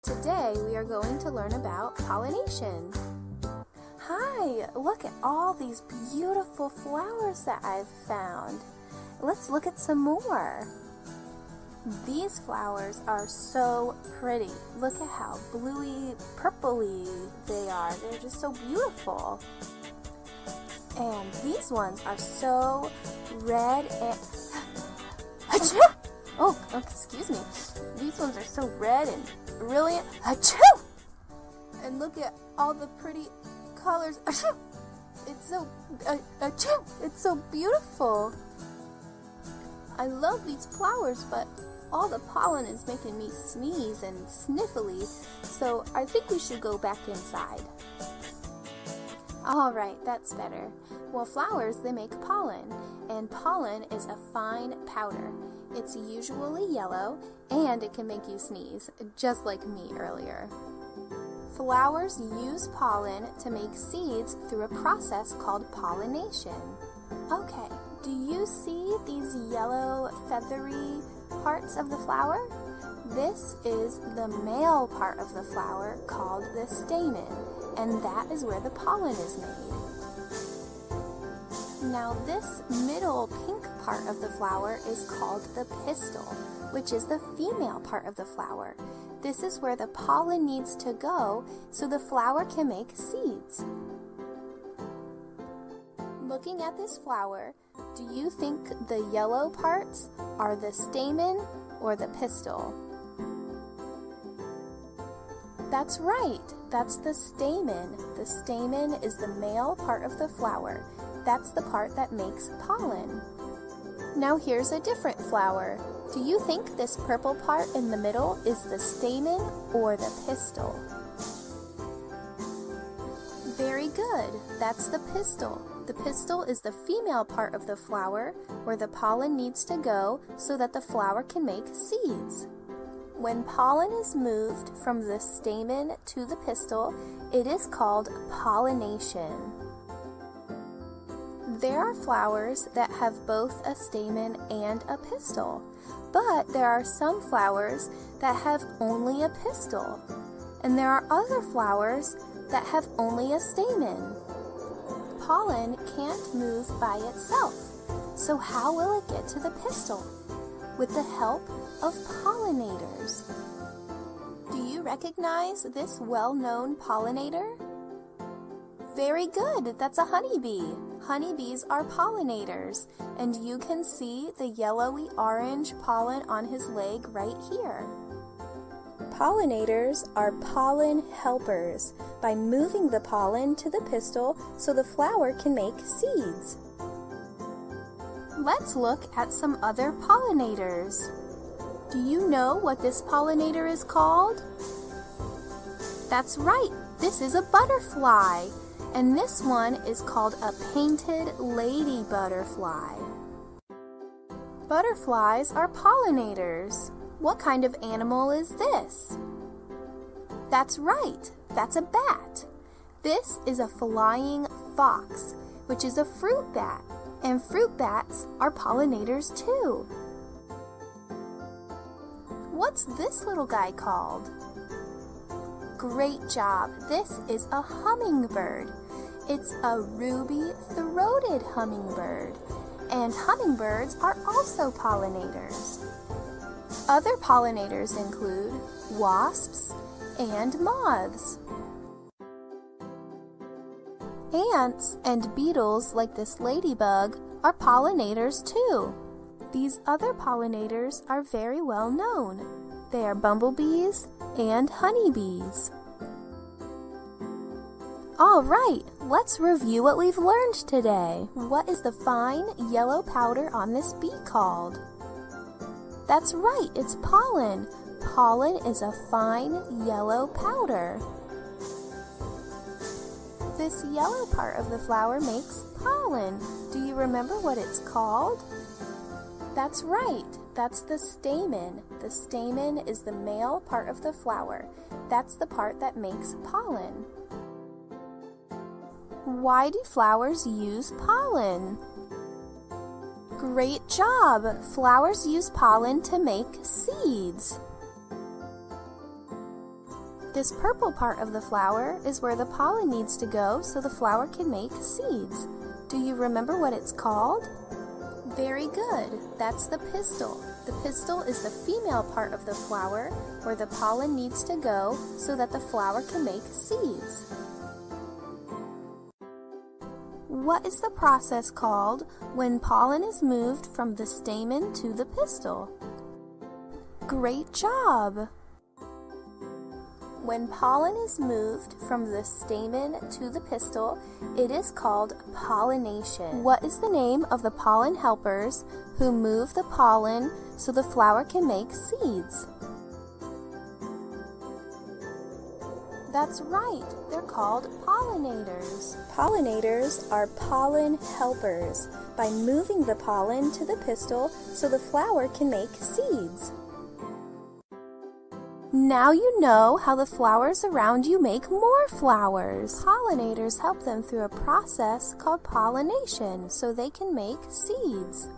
Today we are going to learn about pollination. Hi, look at all these beautiful flowers that I've found. Let's look at some more. These flowers are so pretty. Look at how bluey, purpley they are. They're just so beautiful. And these ones are so red and... Oh, excuse me. These ones are so red and brilliant. Achoo! And look at all the pretty colors. Achoo! It's so beautiful. I love these flowers, but all the pollen is making me sneeze and sniffly, so I think we should go back inside. All right, that's better. Well, flowers, they make pollen, and pollen is a fine powder. It's usually yellow, and it can make you sneeze, just like me earlier. Flowers use pollen to make seeds through a process called pollination. Okay, do you see these yellow, feathery parts of the flower? This is the male part of the flower called the stamen, and that is where the pollen is made. Now this middle pink part of the flower is called the pistil, which is the female part of the flower. This is where the pollen needs to go so the flower can make seeds. Looking at this flower, do you think the yellow parts are the stamen or the pistil? That's right, that's the stamen. The stamen is the male part of the flower. That's the part that makes pollen. Now here's a different flower. Do you think this purple part in the middle is the stamen or the pistil? Very good, that's the pistil. The pistil is the female part of the flower where the pollen needs to go so that the flower can make seeds. When pollen is moved from the stamen to the pistil, it is called pollination. There are flowers that have both a stamen and a pistil, but there are some flowers that have only a pistil, and there are other flowers that have only a stamen. Pollen can't move by itself, so how will it get to the pistil? With the help of pollinators. Do you recognize this well-known pollinator? Very good, that's a honeybee. Honeybees are pollinators, and you can see the yellowy orange pollen on his leg right here. Pollinators are pollen helpers by moving the pollen to the pistil so the flower can make seeds. Let's look at some other pollinators. Do you know what this pollinator is called? That's right, this is a butterfly. And this one is called a painted lady butterfly. Butterflies are pollinators. What kind of animal is this? That's right, that's a bat. This is a flying fox, which is a fruit bat, and fruit bats are pollinators too. What's this little guy called? Great job, this is a hummingbird. It's a ruby-throated hummingbird, and hummingbirds are also pollinators. Other pollinators include wasps and moths. Ants and beetles like this ladybug are pollinators too. These other pollinators are very well known. They are bumblebees and honeybees. All right, let's review what we've learned today. What is the fine yellow powder on this bee called? That's right, it's pollen. Pollen is a fine yellow powder. This yellow part of the flower makes pollen. Do you remember what it's called? That's right, that's the stamen. The stamen is the male part of the flower. That's the part that makes pollen. Why do flowers use pollen? Great job! Flowers use pollen to make seeds. This purple part of the flower is where the pollen needs to go so the flower can make seeds. Do you remember what it's called? Very good. That's the pistil. The pistil is the female part of the flower where the pollen needs to go so that the flower can make seeds. What is the process called when pollen is moved from the stamen to the pistil? Great job! When pollen is moved from the stamen to the pistil, it is called pollination. What is the name of the pollen helpers who move the pollen so the flower can make seeds? That's right, they're called pollinators. Pollinators are pollen helpers by moving the pollen to the pistil so the flower can make seeds. Now you know how the flowers around you make more flowers. Pollinators help them through a process called pollination so they can make seeds.